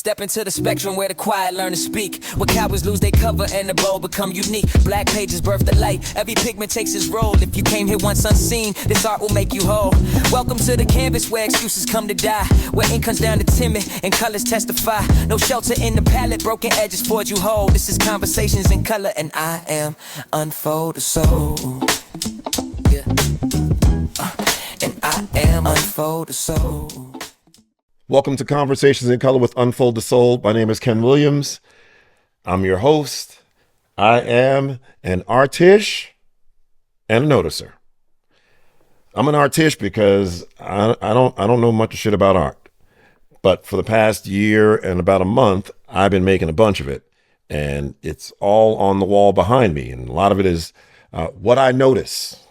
Step into the spectrum where the quiet learn to speak. Where cowards lose their cover and the bold become unique. Black pages birth the light. Every pigment takes its role. If you came here once unseen, this art will make you whole. Welcome to the canvas where excuses come to die. Where ink comes down to timid and colors testify. No shelter in the palette, broken edges forge you whole. This is conversations in color and I am unfold the soul. Yeah. And I am unfold the soul. Welcome to Conversations in Color with Unfold the Soul. My name is Ken Williams. I'm your host. I am an artist and a noticer. I'm an artist because I don't know much shit about art. But for the past year and about a month, I've been making a bunch of it. And it's all on the wall behind me. And a lot of it is what I notice.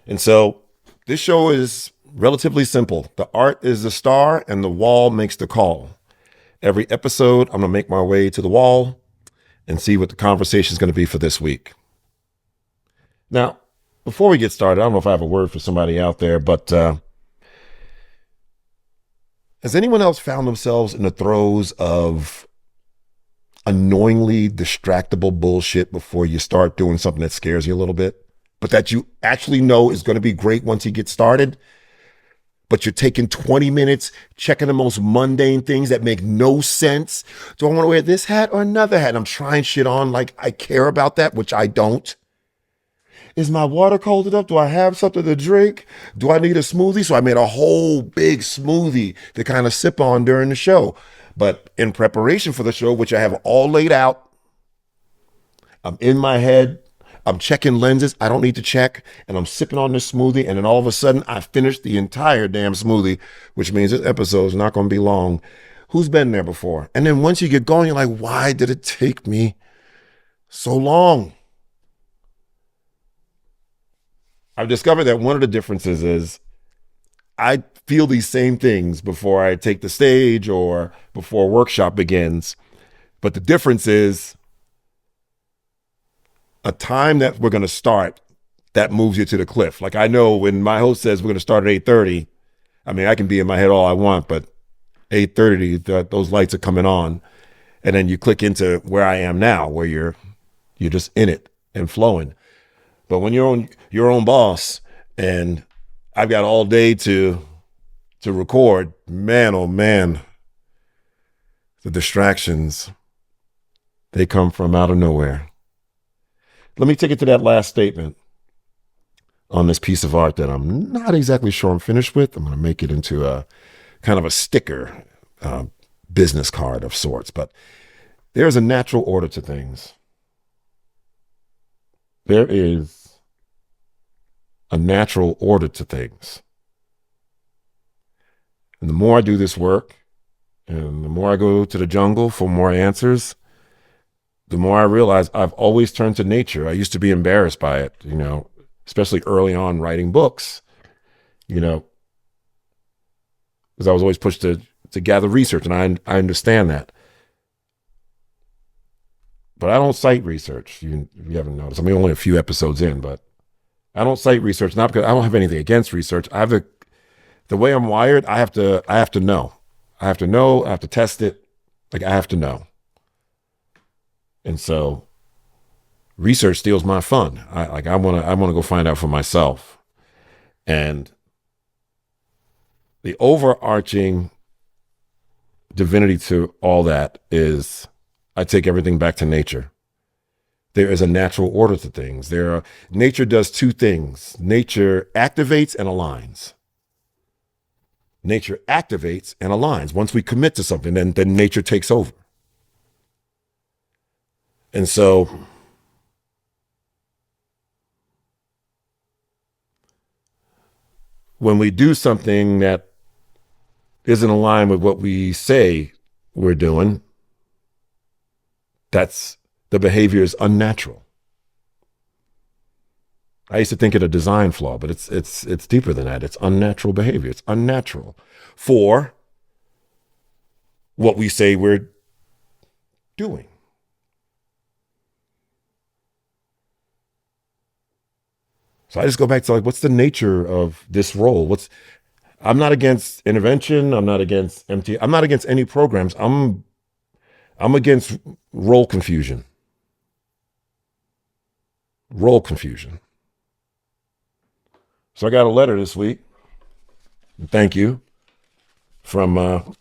And so this show is relatively simple. The art is the star and the wall makes the call. Every episode, I'm going to make my way to the wall and see what the conversation is going to be for this week. Now, before we get started, I don't know if I have a word for somebody out there, but has anyone else found themselves in the throes of annoyingly distractible bullshit before you start doing something that scares you a little bit, but that you actually know is going to be great once you get started? But you're taking 20 minutes checking the most mundane things that make no sense. Do I want to wear this hat or another hat? I'm trying shit on like I care about that, which I don't. Is my water cold enough? Do I have something to drink? Do I need a smoothie? So I made a whole big smoothie to kind of sip on during the show. But in preparation for the show, which I have all laid out, I'm in my head. I'm checking lenses I don't need to check, and I'm sipping on this smoothie, and then all of a sudden, I finished the entire damn smoothie, which means this episode is not going to be long. Who's been there before? And then once you get going, you're like, why did it take me so long? I've discovered that one of the differences is I feel these same things before I take the stage or before a workshop begins, but the difference is a time that we're going to start that moves you to the cliff. Like I know when my host says we're going to start at 8:30, I mean, I can be in my head all I want, but 8:30, those lights are coming on. And then you click into where I am now, where you're just in it and flowing. But when you're your own boss and I've got all day to record, man, oh man, the distractions, they come from out of nowhere. Let me take it to that last statement on this piece of art that I'm not exactly sure I'm finished with. I'm going to make it into a kind of a sticker, business card of sorts. But there's a natural order to things. There is a natural order to things. And the more I do this work, and the more I go to the jungle for more answers, the more I realize I've always turned to nature. I used to be embarrassed by it, especially early on writing books, because I was always pushed to gather research, and I understand that. But I don't cite research. You haven't noticed. I mean, only a few episodes in, but I don't cite research, not because I don't have anything against research. I have the way I'm wired, I have to know. I have to know, I have to test it. Like I have to know. And so research steals my fun. I want to go find out for myself. And the overarching divinity to all that is I take everything back to nature. There is a natural order to things. Nature does two things. Nature activates and aligns. Nature activates and aligns. Once we commit to something, then nature takes over. And so when we do something that isn't aligned with what we say we're doing, the behavior is unnatural. I used to think it a design flaw, but it's deeper than that. It's unnatural behavior. It's unnatural for what we say we're doing. So I just go back to what's the nature of this role? I'm not against intervention. I'm not against MT. I'm not against any programs. I'm against role confusion. Role confusion. So I got a letter this week. Thank you. From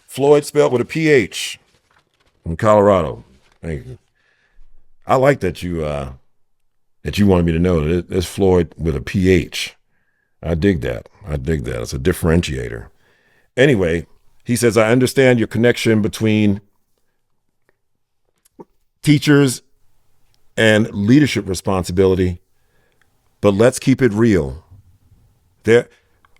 Floyd, spelled with a PH, in Colorado. Thank you. I like that you wanted me to know that it's Floyd with a PH. I dig that. It's a differentiator. Anyway, he says, I understand your connection between teachers and leadership responsibility, but let's keep it real.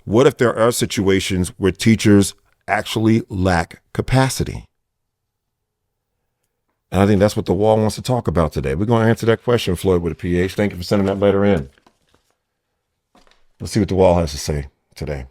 What if there are situations where teachers actually lack capacity? And I think that's what the wall wants to talk about today. We're going to answer that question, Floyd with a PH. Thank you for sending that letter in. Let's see what the wall has to say today.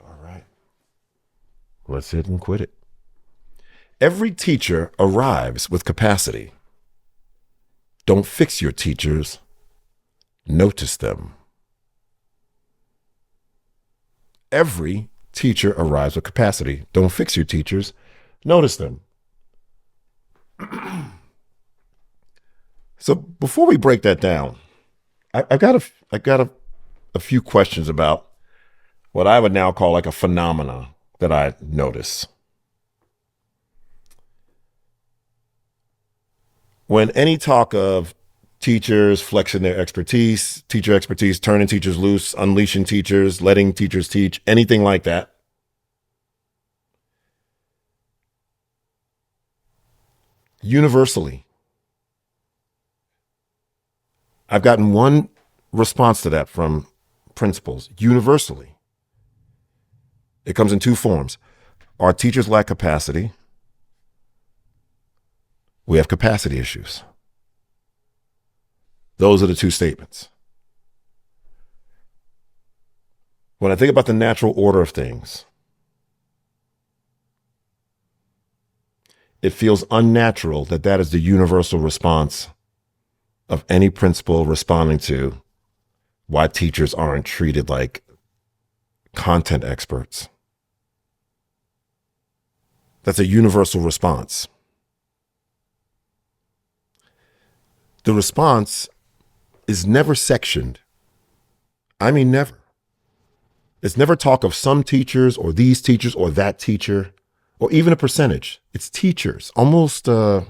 All right. Let's hit and quit it. Every teacher arrives with capacity. Don't fix your teachers. Notice them. Every teacher arrives with capacity. Don't fix your teachers. Notice them. So before we break that down, I got a few questions about what I would now call like a phenomena that I notice. When any talk of teachers flexing their expertise, teacher expertise, turning teachers loose, unleashing teachers, letting teachers teach, anything like that, universally, I've gotten one response to that from principals. Universally, it comes in two forms. Our teachers lack capacity. We have capacity issues. Those are the two statements. When I think about the natural order of things, it feels unnatural that that is the universal response of any principal responding to why teachers aren't treated like content experts. That's a universal response. The response is never sectioned. I mean, never. It's never talk of some teachers or these teachers or that teacher or even a percentage. It's teachers, almost, not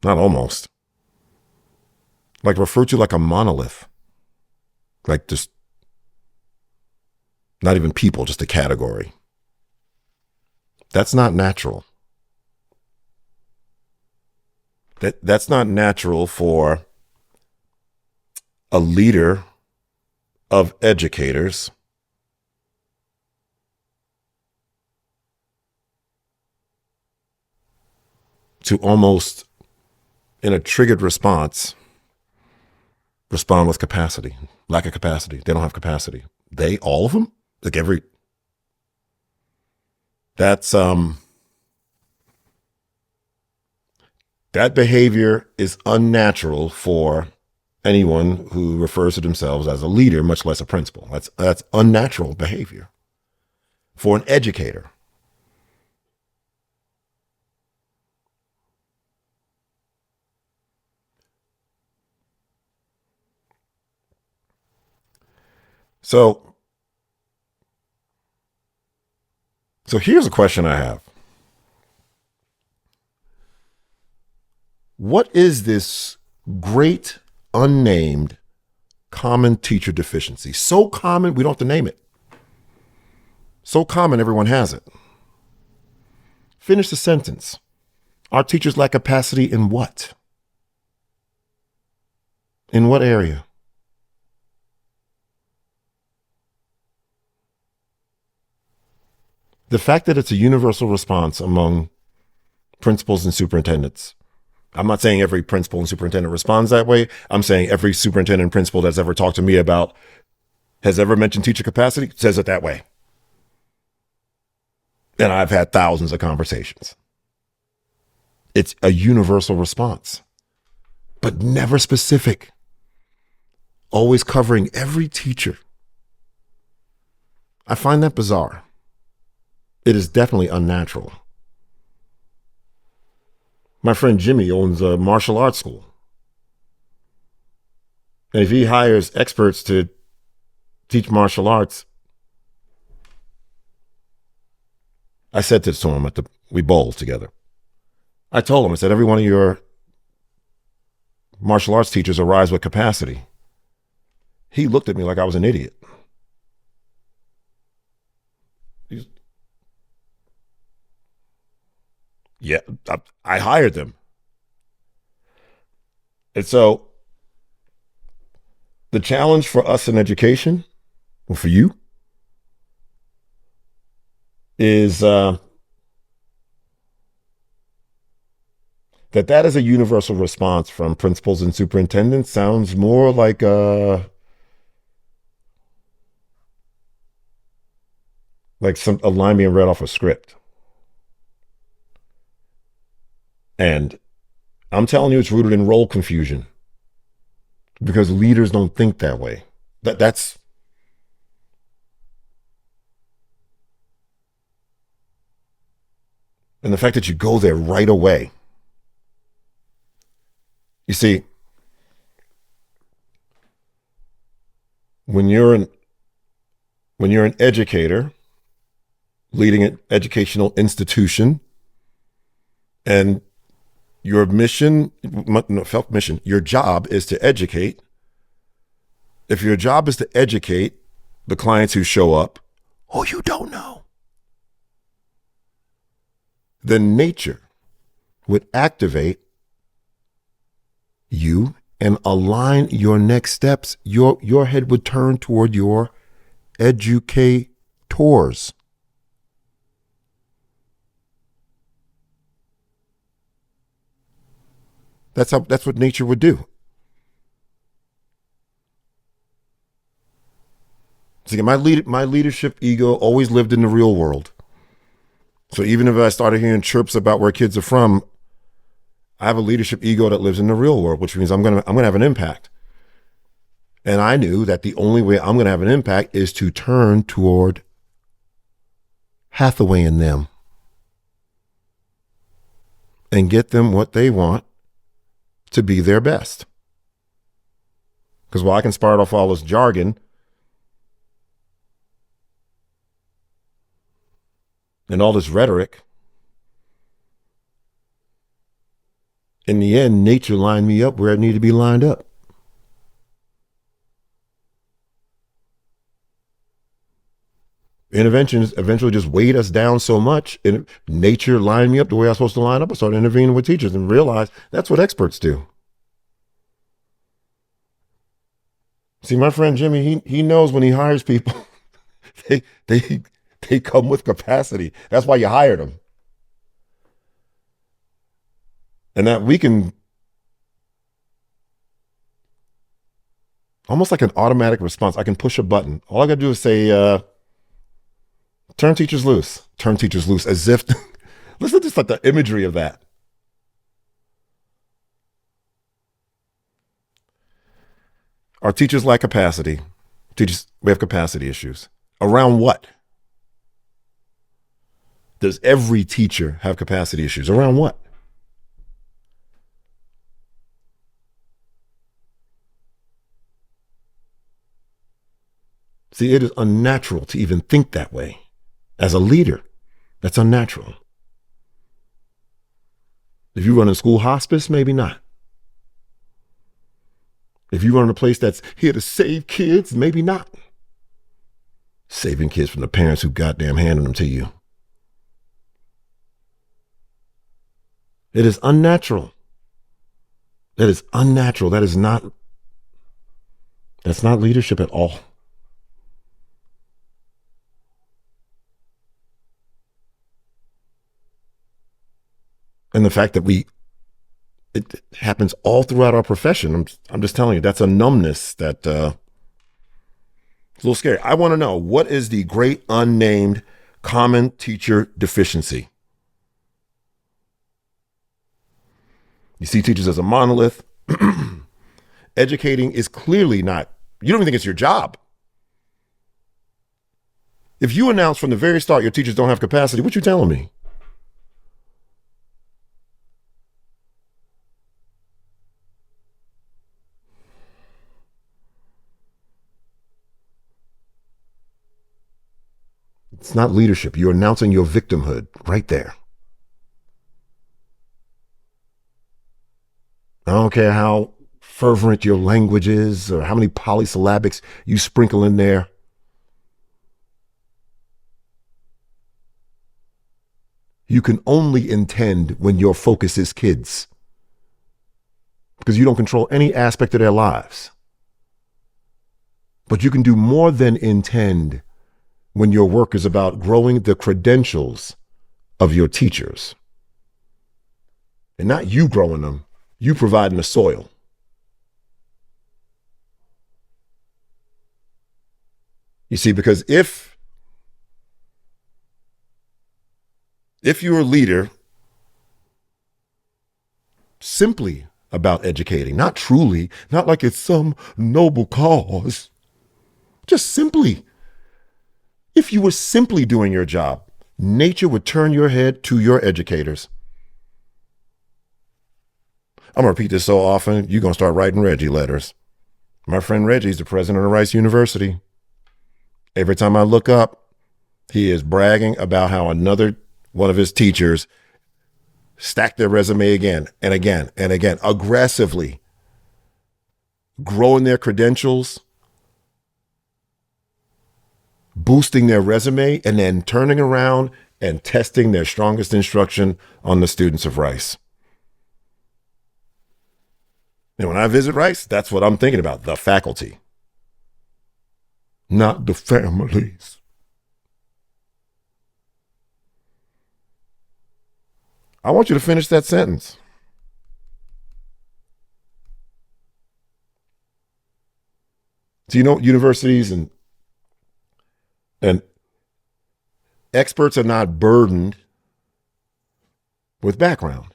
almost, like referred to like a monolith, like just not even people, just a category. That's not natural. That's not natural for a leader of educators to almost, in a triggered response, respond with capacity, lack of capacity. They don't have capacity. All of them? Like that behavior is unnatural for anyone who refers to themselves as a leader, much less a principal. That's unnatural behavior for an educator. So here's a question I have. What is this great unnamed common teacher deficiency? So common, we don't have to name it. So common, everyone has it. Finish the sentence. Our teachers lack capacity in what? In what area? the fact that it's a universal response among principals and superintendents. I'm not saying every principal and superintendent responds that way. I'm saying every superintendent and principal that's ever talked to me about, has ever mentioned teacher capacity, says it that way. And I've had thousands of conversations. It's a universal response, but never specific. Always covering every teacher. I find that bizarre. It is definitely unnatural. My friend Jimmy owns a martial arts school. And if he hires experts to teach martial arts, I said this to him we bowled together. I told him, I said, every one of your martial arts teachers arrives with capacity. He looked at me like I was an idiot. Yeah, I hired them. And so the challenge for us in education, or for you, is that is a universal response from principals and superintendents. Sounds more like a line being read off a script. And I'm telling you, it's rooted in role confusion because leaders don't think that way. That's and the fact that you go there right away. You see, when you're an educator leading an educational institution, and your job is to educate. If your job is to educate the clients who show up, who you don't know, then nature would activate you and align your next steps. Your head would turn toward your educators. That's what nature would do. See, my leadership ego always lived in the real world. So even if I started hearing chirps about where kids are from, I have a leadership ego that lives in the real world, which means I'm gonna have an impact. And I knew that the only way I'm gonna have an impact is to turn toward Hathaway and them and get them what they want to be their best. Because while I can spout off all this jargon and all this rhetoric, in the end, nature lined me up where it needed to be lined up. Interventions eventually just weighed us down so much, and nature lined me up the way I was supposed to line up. I started intervening with teachers and realized that's what experts do. See, my friend Jimmy, he knows when he hires people, they come with capacity. That's why you hired them. And that we can, almost like an automatic response, I can push a button. All I got to do is say, turn teachers loose. Turn teachers loose, as if, listen to just like the imagery of that. Our teachers lack capacity. We have capacity issues. Around what? Does every teacher have capacity issues? Around what? See, it is unnatural to even think that way. As a leader, that's unnatural. If you run a school hospice, maybe not. If you run a place that's here to save kids, maybe not. Saving kids from the parents who goddamn handed them to you. It is unnatural. That is unnatural. That's not leadership at all. And the fact that it happens all throughout our profession. I'm just telling you, that's a numbness that it's a little scary. I want to know, what is the great unnamed common teacher deficiency? You see teachers as a monolith. Educating is clearly not, you don't even think it's your job. If you announce from the very start your teachers don't have capacity, what you telling me? It's not leadership. You're announcing your victimhood right there. I don't care how fervent your language is or how many polysyllabics you sprinkle in there. You can only intend when your focus is kids, because you don't control any aspect of their lives. But you can do more than intend when your work is about growing the credentials of your teachers. And not you growing them, you providing the soil. You see, because if you're a leader simply about educating, not truly, not like it's some noble cause, just simply, if you were simply doing your job, nature would turn your head to your educators. I'm going to repeat this so often, you're going to start writing Reggie letters. My friend Reggie's the president of Rice University. Every time I look up, he is bragging about how another one of his teachers stacked their resume again and again and again, aggressively growing their credentials, boosting their resume, and then turning around and testing their strongest instruction on the students of Rice. And when I visit Rice, that's what I'm thinking about, the faculty, not the families. I want you to finish that sentence. So, you know, universities and experts are not burdened with background.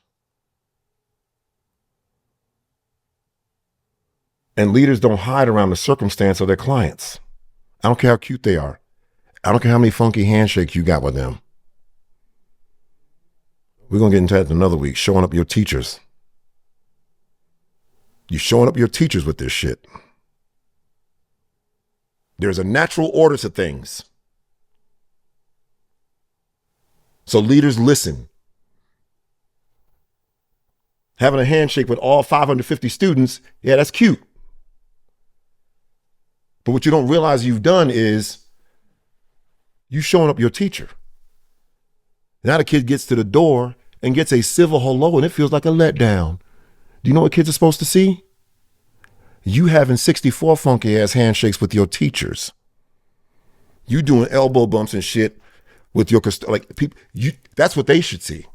And leaders don't hide around the circumstance of their clients. I don't care how cute they are. I don't care how many funky handshakes you got with them. We're going to get into that in another week, showing up your teachers. You're showing up your teachers with this shit. There's a natural order to things. So leaders, listen. Having a handshake with all 550 students, yeah, that's cute. But what you don't realize you've done is you showing up your teacher. Now the kid gets to the door and gets a civil hello, and it feels like a letdown. Do you know what kids are supposed to see? You having 64 funky ass handshakes with your teachers. You doing elbow bumps and shit with your like people. That's what they should see.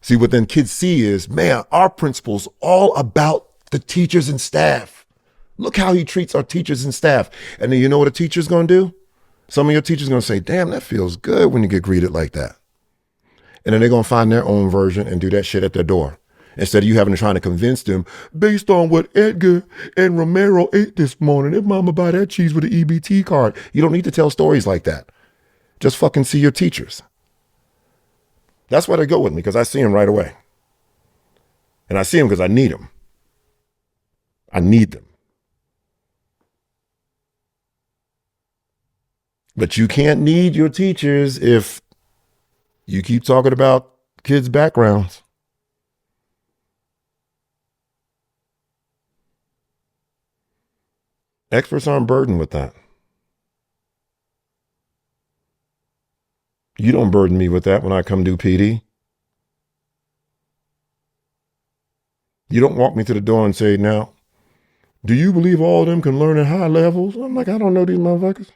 See, what then kids see is, man, our principal's all about the teachers and staff. Look how he treats our teachers and staff. And then you know what a teacher's gonna do? Some of your teachers are gonna say, damn, that feels good when you get greeted like that. And then they're gonna find their own version and do that shit at their door. Instead of you having to try to convince them, based on what Edgar and Romero ate this morning, if mama buy that cheese with an EBT card. You don't need to tell stories like that. Just fucking see your teachers. That's why they go with me, because I see them right away. And I see them because I need them. I need them. But you can't need your teachers if you keep talking about kids' backgrounds. Experts aren't burdened with that. You don't burden me with that when I come do PD. You don't walk me to the door and say, now, do you believe all of them can learn at high levels? I'm like, I don't know these motherfuckers.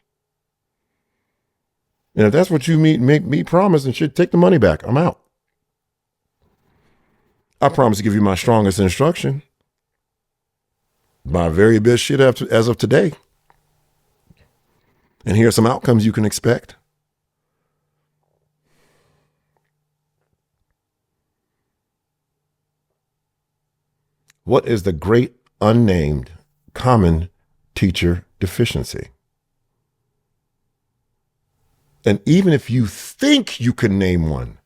And if that's what you make me promise, and shit, take the money back. I'm out. I promise to give you my strongest instruction. My very best shit as of today. And here are some outcomes you can expect. What is the great unnamed common teacher deficiency? And even if you think you can name one,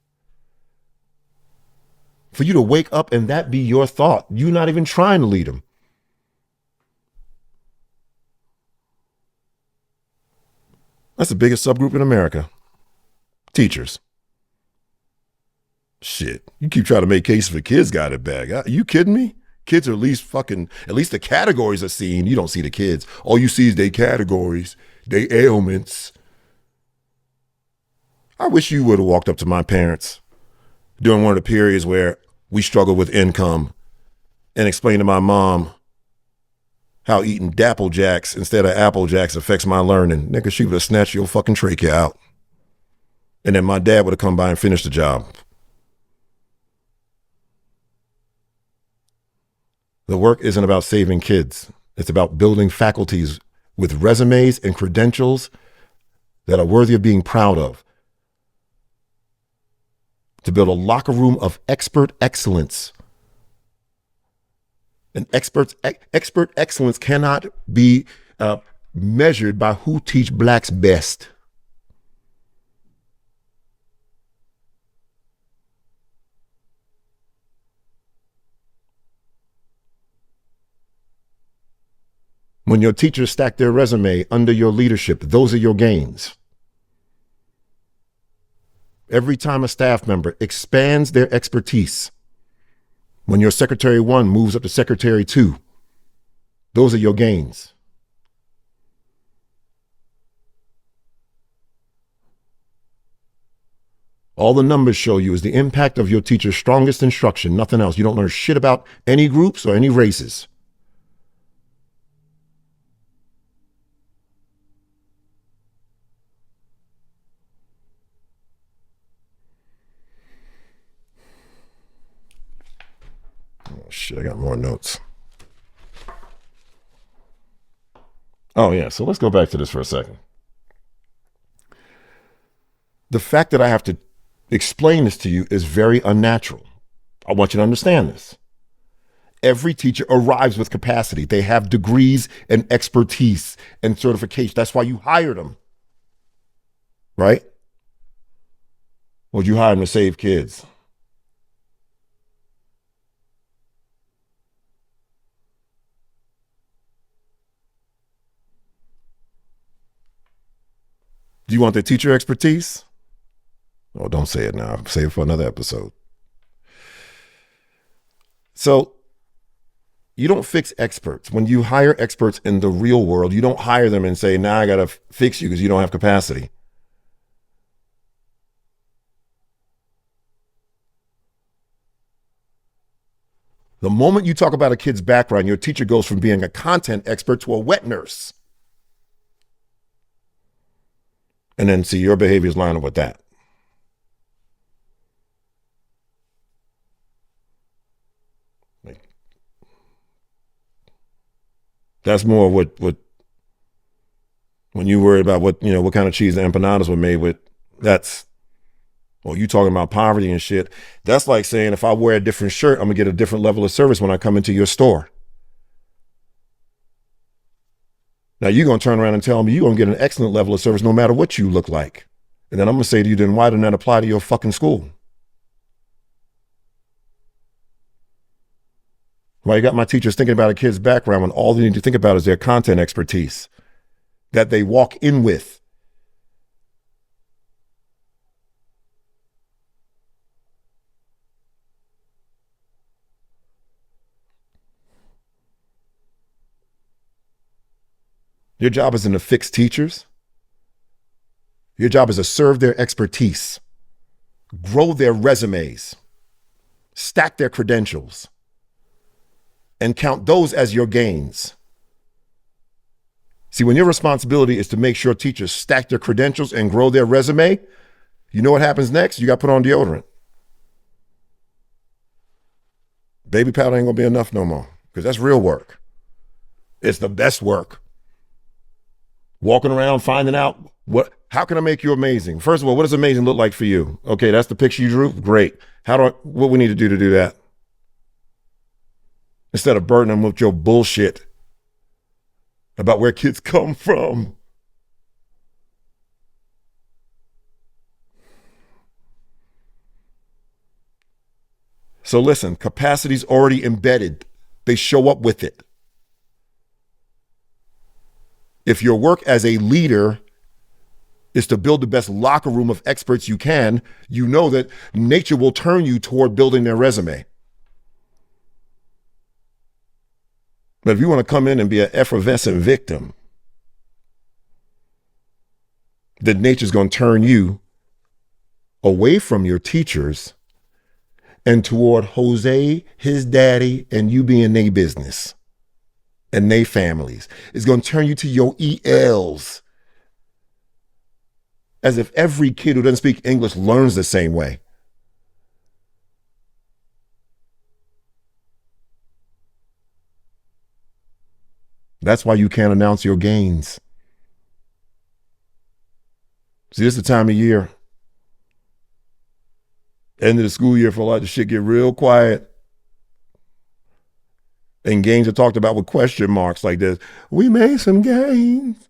for you to wake up and that be your thought, you're not even trying to lead them. That's the biggest subgroup in America. Teachers. Shit. You keep trying to make cases for kids got it bad. Are you kidding me? Kids are at least the categories are seen. You don't see the kids. All you see is they categories, they ailments. I wish you would have walked up to my parents during one of the periods where we struggled with income and explained to my mom how eating Dapple Jacks instead of Apple Jacks affects my learning. Nigga, she would have snatched your fucking trachea out. And then my dad would have come by and finished the job. The work isn't about saving kids. It's about building faculties with resumes and credentials that are worthy of being proud of. To build a locker room of expert excellence. And expert excellence cannot be measured by who teach blacks best. When your teachers stack their resume under your leadership, those are your gains. Every time a staff member expands their expertise, when your secretary 1 moves up to secretary 2, those are your gains. All the numbers show you is the impact of your teacher's strongest instruction, nothing else. You don't learn shit about any groups or any races. Oh, shit, I got more notes. Oh, yeah, so let's go back to this for a second. The fact that I have to explain this to you is very unnatural. I want you to understand this. Every teacher arrives with capacity. They have degrees and expertise and certification. That's why you hired them, right? Or you hire them to save kids? Do you want the teacher expertise? Oh, don't say it now. Save it for another episode. So you don't fix experts. When you hire experts in the real world, you don't hire them and say, now I got to fix you because you don't have capacity. The moment you talk about a kid's background, your teacher goes from being a content expert to a wet nurse. And then see your behaviors line up with that. That's more what when you worry about what kind of cheese the empanadas were made with, you talking about poverty and shit. That's like saying if I wear a different shirt, I'm gonna get a different level of service when I come into your store. Now you're going to turn around and tell me you're going to get an excellent level of service no matter what you look like. And then I'm going to say to you, then why didn't that apply to your fucking school? Why you got my teachers thinking about a kid's background when all they need to think about is their content expertise that they walk in with? Your job isn't to fix teachers. Your job is to serve their expertise, grow their resumes, stack their credentials, and count those as your gains. See, when your responsibility is to make sure teachers stack their credentials and grow their resume, you know what happens next? You got to put on deodorant. Baby powder ain't going to be enough no more because that's real work. It's the best work. Walking around, finding out how can I make you amazing? First of all, what does amazing look like for you? Okay, that's the picture you drew. Great. What we need to do that? Instead of burdening them with your bullshit about where kids come from. So listen, capacity's already embedded. They show up with it. If your work as a leader is to build the best locker room of experts you can, you know that nature will turn you toward building their resume. But if you want to come in and be an effervescent victim, then nature's going to turn you away from your teachers and toward Jose, his daddy, and you being their business and their families. It's going to turn you to your ELs. As if every kid who doesn't speak English learns the same way. That's why you can't announce your gains. See, this is the time of year. End of the school year for a lot of shit get real quiet. And gains are talked about with question marks like this. We made some gains.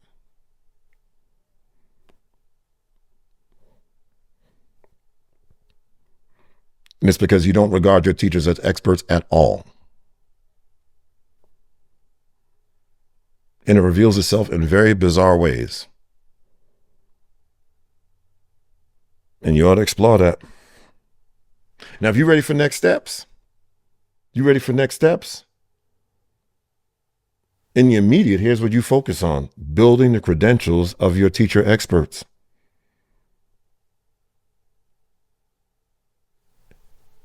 And it's because you don't regard your teachers as experts at all. And it reveals itself in very bizarre ways. And you ought to explore that. Now, if you're ready for next steps, in the immediate, here's what you focus on: building the credentials of your teacher experts.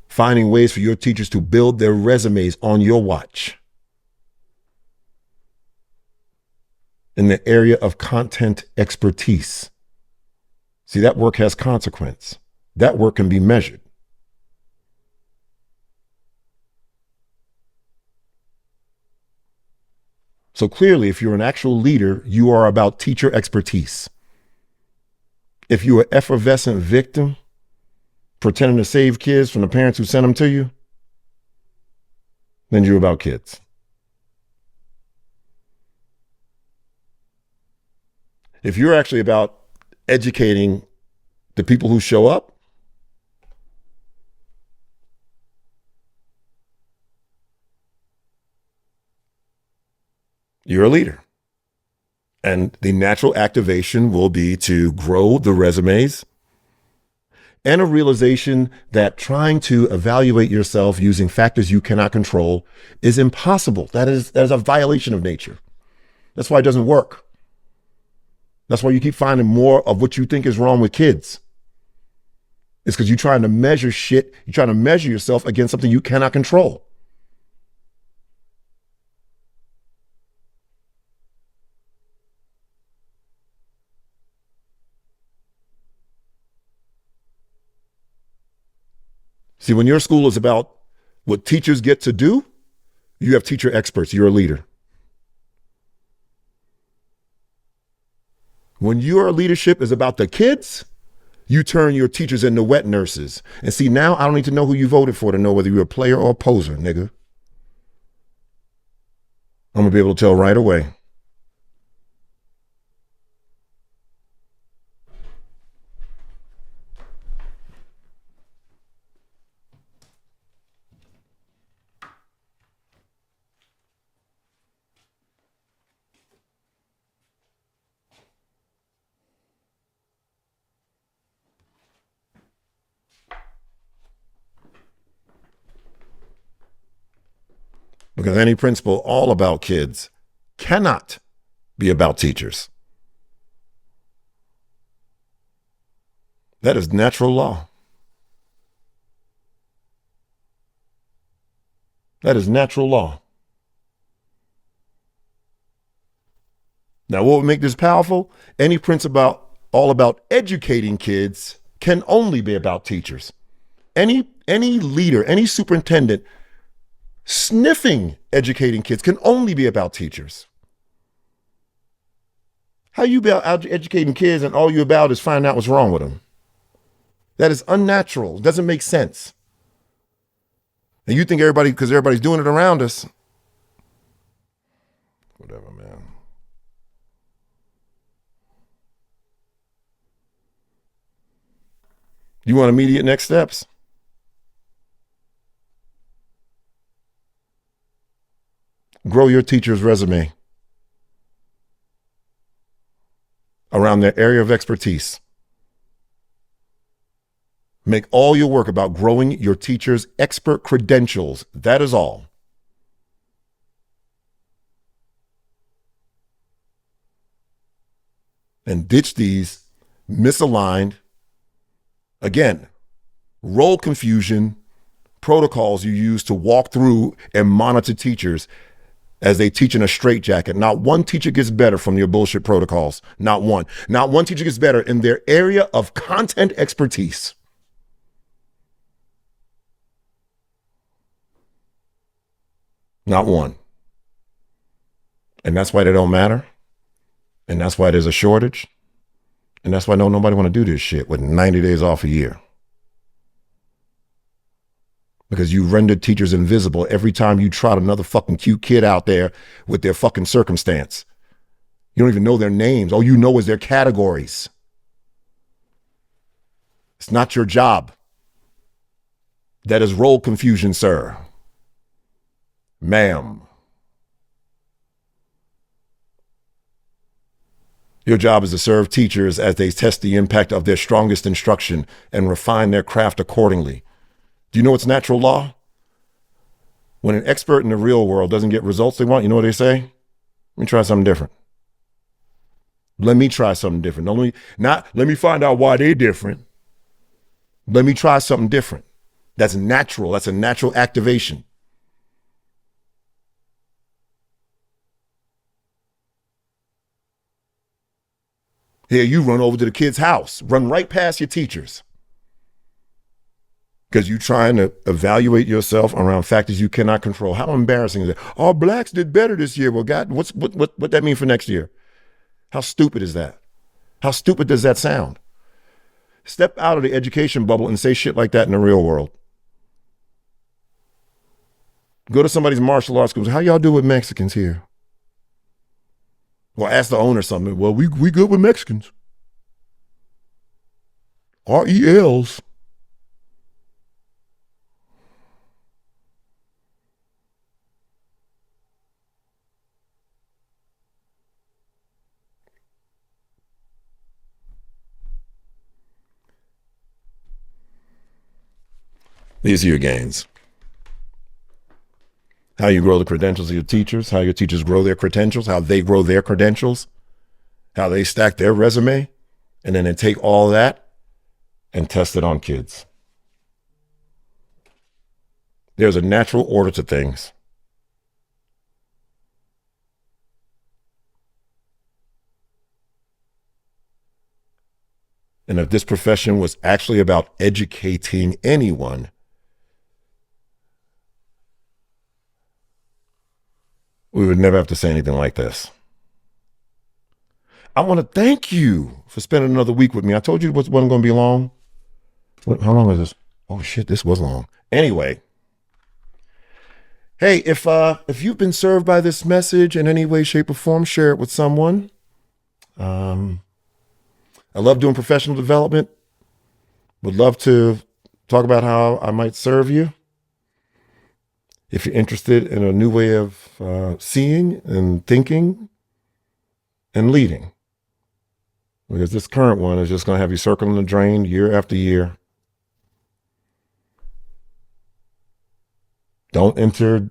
Finding ways for your teachers to build their resumes on your watch. In the area of content expertise. See, that work has consequence. That work can be measured. So clearly, if you're an actual leader, you are about teacher expertise. If you're an effervescent victim, pretending to save kids from the parents who sent them to you, then you're about kids. If you're actually about educating the people who show up, you're a leader. And the natural activation will be to grow the resumes and a realization that trying to evaluate yourself using factors you cannot control is impossible. That is a violation of nature. That's why it doesn't work. That's why you keep finding more of what you think is wrong with kids. It's because you're trying to measure shit. You're trying to measure yourself against something you cannot control. See, when your school is about what teachers get to do, you have teacher experts. You're a leader. When your leadership is about the kids, you turn your teachers into wet nurses. And see, now I don't need to know who you voted for to know whether you're a player or a poser, nigga. I'm going to be able to tell right away. Because any principle all about kids cannot be about teachers. That is natural law. That is natural law. Now, what would make this powerful? Any principle all about educating kids can only be about teachers. Any leader, any superintendent sniffing educating kids can only be about teachers. How you about educating kids and all you about is finding out what's wrong with them? That is unnatural. It doesn't make sense. And you think everybody, because everybody's doing it around us. Whatever, man. You want immediate next steps? Grow your teacher's resume around their area of expertise. Make all your work about growing your teacher's expert credentials. That is all. And ditch these misaligned, again, role confusion protocols you use to walk through and monitor teachers as they teach in a straitjacket. Not one teacher gets better from your bullshit protocols. Not one. Not one teacher gets better in their area of content expertise. Not one. And that's why they don't matter. And that's why there's a shortage. And that's why nobody want to do this shit with 90 days off a year. Because you rendered teachers invisible every time you trot another fucking cute kid out there with their fucking circumstance. You don't even know their names. All you know is their categories. It's not your job. That is role confusion, sir. Ma'am. Your job is to serve teachers as they test the impact of their strongest instruction and refine their craft accordingly. Do you know what's natural law? When an expert in the real world doesn't get results they want, you know what they say? Let me try something different. Let me try something different. Let me find out why they're different. Let me try something different. That's natural. That's a natural activation. Here, you run over to the kid's house, run right past your teachers. Because you're trying to evaluate yourself around factors you cannot control. How embarrassing is that? All blacks did better this year. Well, God, what that mean for next year? How stupid is that? How stupid does that sound? Step out of the education bubble and say shit like that in the real world. Go to somebody's martial arts school. How y'all do with Mexicans here? Well, ask the owner something. Well, we good with Mexicans. RELs. These are your gains. How you grow the credentials of your teachers, how your teachers grow their credentials, how they grow their credentials, how they stack their resume, and then they take all that and test it on kids. There's a natural order to things. And if this profession was actually about educating anyone, we would never have to say anything like this. I want to thank you for spending another week with me. I told you it wasn't going to be long. How long is this? Oh shit, this was long. Anyway, hey, if you've been served by this message in any way, shape, or form, share it with someone. I love doing professional development. Would love to talk about how I might serve you. If you're interested in a new way of seeing and thinking and leading. Because this current one is just going to have you circling the drain year after year. Don't enter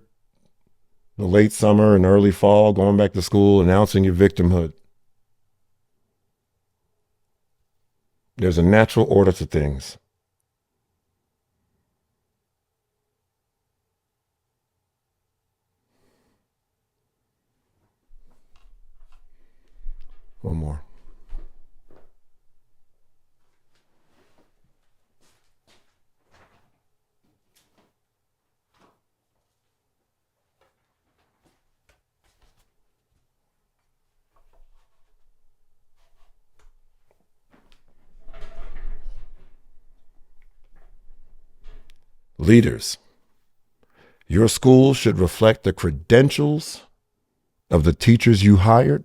the late summer and early fall, going back to school, announcing your victimhood. There's a natural order to things. One more. Leaders, your school should reflect the credentials of the teachers you hired,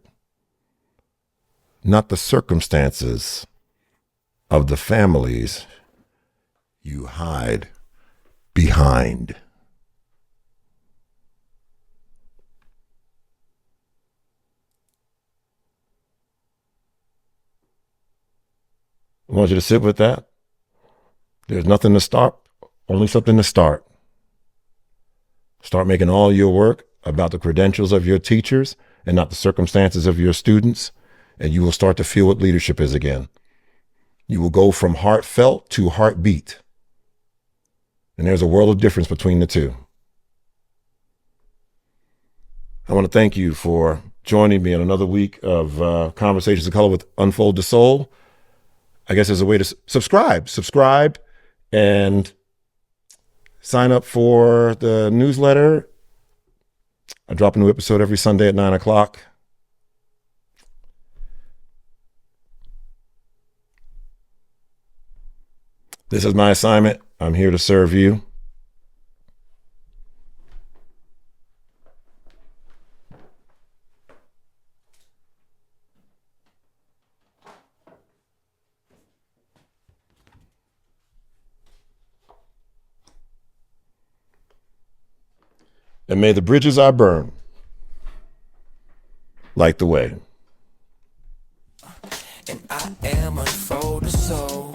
not the circumstances of the families you hide behind. I want you to sit with that. There's nothing to stop, only something to start. Start making all your work about the credentials of your teachers and not the circumstances of your students, and you will start to feel what leadership is again. You will go from heartfelt to heartbeat. And there's a world of difference between the two. I want to thank you for joining me in another week of Conversations in Color with Unfold the Soul. I guess there's a way to subscribe and sign up for the newsletter. I drop a new episode every Sunday at 9 o'clock. This is my assignment. I'm here to serve you. And may the bridges I burn light the way. And I am unfold the soul.